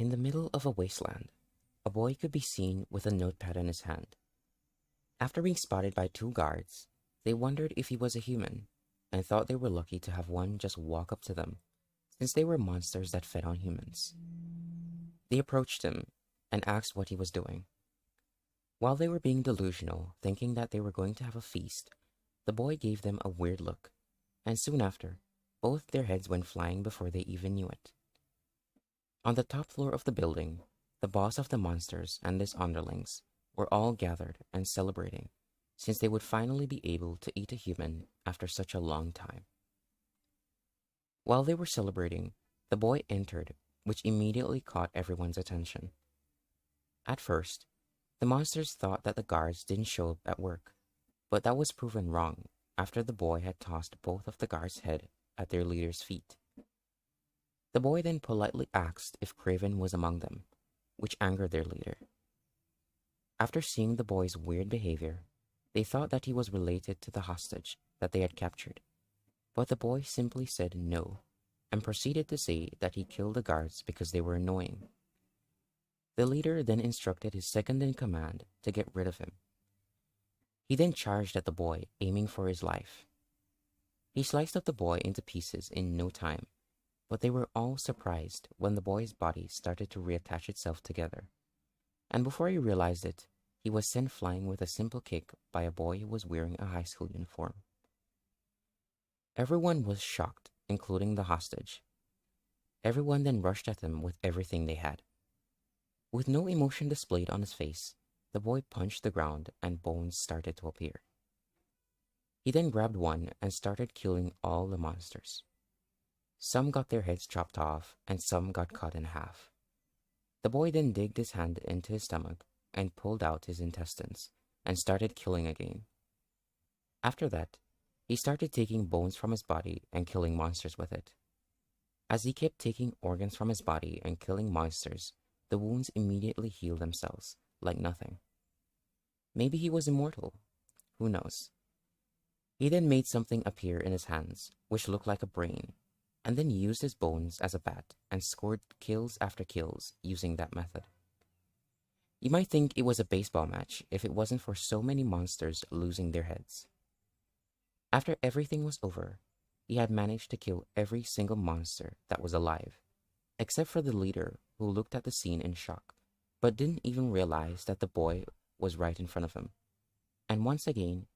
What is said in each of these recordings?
In the middle of a wasteland, a boy could be seen with a notepad in his hand. After being spotted by two guards, they wondered if he was a human and thought they were lucky to have one just walk up to them, since they were monsters that fed on humans. They approached him and asked what he was doing. While they were being delusional, thinking that they were going to have a feast, the boy gave them a weird look, and soon after, both their heads went flying before they even knew it. On the top floor of the building, the boss of the monsters and his underlings were all gathered and celebrating, since they would finally be able to eat a human after such a long time. While they were celebrating, the boy entered, which immediately caught everyone's attention. At first, the monsters thought that the guards didn't show up at work, but that was proven wrong after the boy had tossed both of the guards' heads at their leader's feet. The boy then politely asked if Craven was among them, which angered their leader. After seeing the boy's weird behavior, they thought that he was related to the hostage that they had captured, but the boy simply said no and proceeded to say that he killed the guards because they were annoying. The leader then instructed his second-in-command to get rid of him. He then charged at the boy, aiming for his life. He sliced up the boy into pieces in no time, but they were all surprised when the boy's body started to reattach itself together. And before he realized it, he was sent flying with a simple kick by a boy who was wearing a high school uniform. Everyone was shocked, including the hostage. Everyone then rushed at him with everything they had. With no emotion displayed on his face, the boy punched the ground and bones started to appear. He then grabbed one and started killing all the monsters. Some got their heads chopped off and some got cut in half. The boy then digged his hand into his stomach and pulled out his intestines and started killing again. After that, he started taking bones from his body and killing monsters with it. As he kept taking organs from his body and killing monsters, the wounds immediately healed themselves, like nothing. Maybe he was immortal. Who knows? He then made something appear in his hands, which looked like a brain, and then used his bones as a bat and scored kills after kills using that method. You might think it was a baseball match if it wasn't for so many monsters losing their heads. After everything was over, he had managed to kill every single monster that was alive, except for the leader, who looked at the scene in shock, but didn't even realize that the boy was right in front of him. And once again,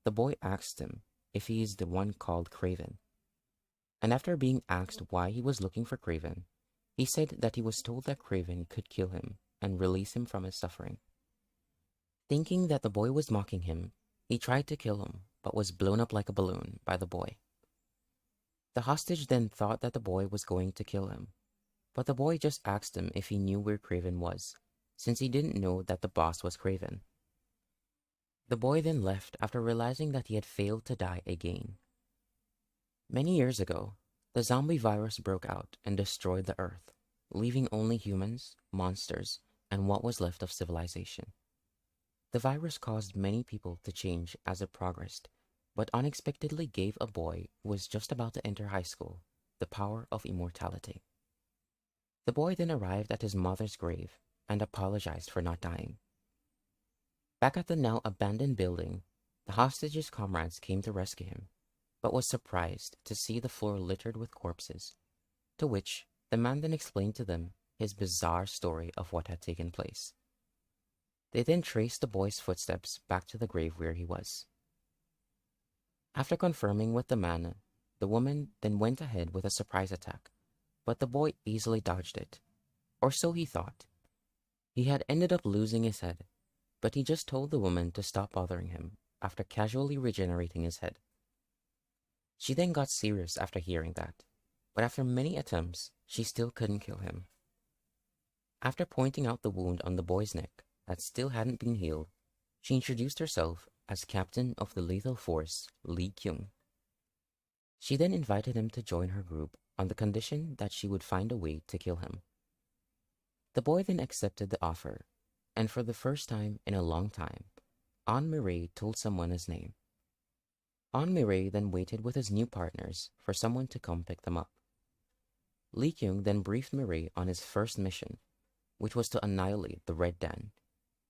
the boy asked him if he is the one called Craven. And after being asked why he was looking for Craven, he said that he was told that Craven could kill him and release him from his suffering. Thinking that the boy was mocking him, he tried to kill him, but was blown up like a balloon by the boy. The hostage then thought that the boy was going to kill him, but the boy just asked him if he knew where Craven was, since he didn't know that the boss was Craven. The boy then left after realizing that he had failed to die again. Many years ago, the zombie virus broke out and destroyed the earth, leaving only humans, monsters, and what was left of civilization. The virus caused many people to change as it progressed, but unexpectedly gave a boy who was just about to enter high school the power of immortality. The boy then arrived at his mother's grave and apologized for not dying. Back at the now abandoned building, the hostage's comrades came to rescue him, but was surprised to see the floor littered with corpses, to which the man then explained to them his bizarre story of what had taken place. They then traced the boy's footsteps back to the grave where he was. After confirming with the man, the woman then went ahead with a surprise attack, but the boy easily dodged it, or so he thought. He had ended up losing his head, but he just told the woman to stop bothering him after casually regenerating his head. She then got serious after hearing that, but after many attempts, she still couldn't kill him. After pointing out the wound on the boy's neck that still hadn't been healed, she introduced herself as captain of the lethal force, Lee Kyung. She then invited him to join her group on the condition that she would find a way to kill him. The boy then accepted the offer, and for the first time in a long time, An Mireille told someone his name. An Mireille then waited with his new partners for someone to come pick them up. Lee Kyung then briefed Mireille on his first mission, which was to annihilate the Red Dan,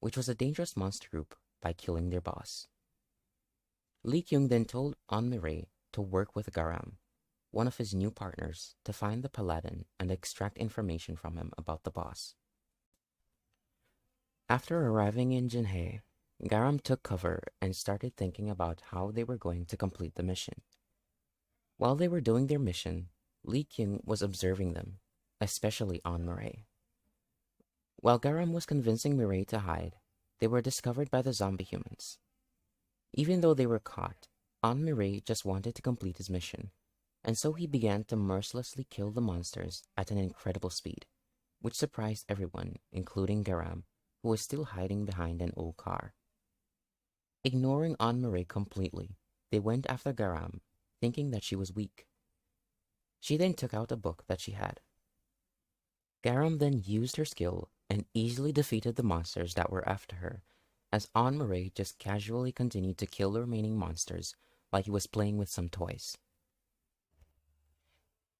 which was a dangerous monster group, by killing their boss. Lee Kyung then told An Mireille to work with Garam, one of his new partners, to find the paladin and extract information from him about the boss. After arriving in Jinhae, Garam took cover and started thinking about how they were going to complete the mission. While they were doing their mission, Lee Kyung was observing them, especially An Mireille. While Garam was convincing Mireille to hide, they were discovered by the zombie humans. Even though they were caught, An Mireille just wanted to complete his mission, and so he began to mercilessly kill the monsters at an incredible speed, which surprised everyone, including Garam, who was still hiding behind an old car. Ignoring An Mireille completely, they went after Garam, thinking that she was weak. She then took out a book that she had. Garam then used her skill and easily defeated the monsters that were after her, as An Mireille just casually continued to kill the remaining monsters like he was playing with some toys.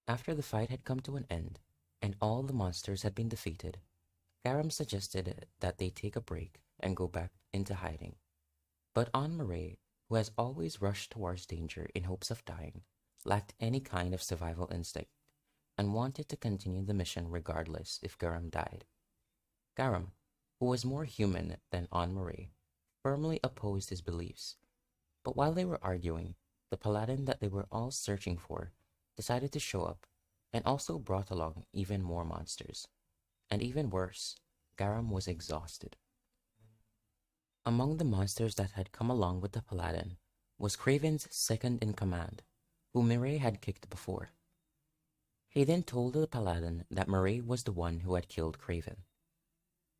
After the fight had come to an end, and all the monsters had been defeated, Garam suggested that they take a break and go back into hiding. But An Mireille, who has always rushed towards danger in hopes of dying, lacked any kind of survival instinct, and wanted to continue the mission regardless if Garam died. Garam, who was more human than An Mireille, firmly opposed his beliefs. But while they were arguing, the paladin that they were all searching for decided to show up and also brought along even more monsters. And even worse, Garam was exhausted. Among the monsters that had come along with the paladin was Craven's second-in-command, whom Mireille had kicked before. He then told the paladin that Mireille was the one who had killed Craven.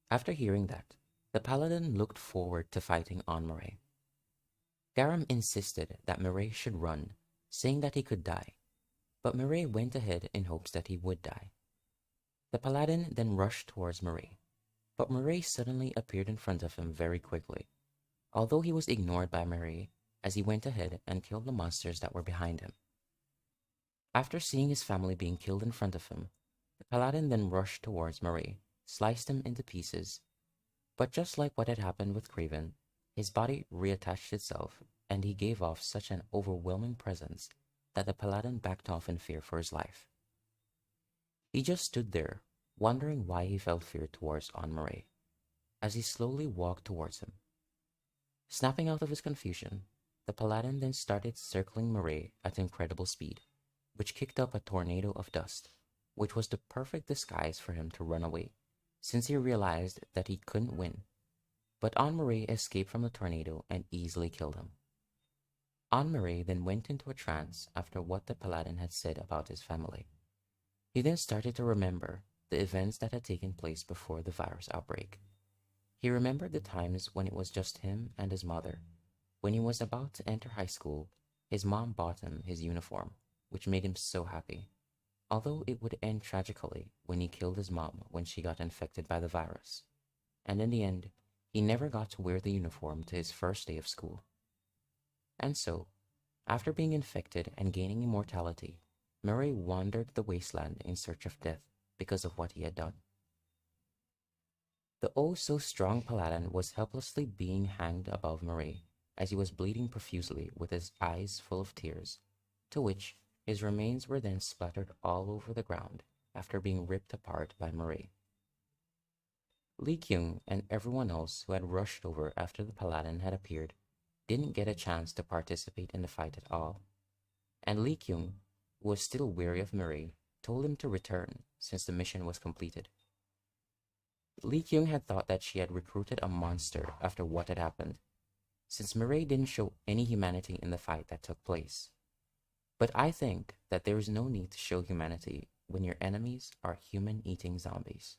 After hearing that, the paladin looked forward to fighting An Mireille. Garam insisted that Mireille should run, saying that he could die, but Mireille went ahead in hopes that he would die. The paladin then rushed towards Mireille, but Mireille suddenly appeared in front of him very quickly, although he was ignored by Mireille as he went ahead and killed the monsters that were behind him. After seeing his family being killed in front of him, the paladin then rushed towards Mireille, sliced him into pieces, but just like what had happened with Craven, his body reattached itself and he gave off such an overwhelming presence that the paladin backed off in fear for his life. He just stood there, wondering why he felt fear towards An Mireille, as he slowly walked towards him. Snapping out of his confusion, the paladin then started circling Mireille at incredible speed, which kicked up a tornado of dust, which was the perfect disguise for him to run away, since he realized that he couldn't win. But An Mireille escaped from the tornado and easily killed him. An Mireille then went into a trance after what the paladin had said about his family. He then started to remember the events that had taken place before the virus outbreak. He remembered the times when it was just him and his mother. When he was about to enter high school, his mom bought him his uniform, which made him so happy, although it would end tragically when he killed his mom when she got infected by the virus. And in the end, he never got to wear the uniform to his first day of school. And so, after being infected and gaining immortality, Mireille wandered the wasteland in search of death because of what he had done. The oh-so-strong paladin was helplessly being hanged above Mireille as he was bleeding profusely with his eyes full of tears, to which his remains were then splattered all over the ground after being ripped apart by Mireille. Lee Kyung and everyone else who had rushed over after the paladin had appeared didn't get a chance to participate in the fight at all, and Lee Kyung, who was still wary of Mireille, told him to return since the mission was completed. Lee Kyung had thought that she had recruited a monster after what had happened, since Mireille didn't show any humanity in the fight that took place. But I think that there is no need to show humanity when your enemies are human-eating zombies.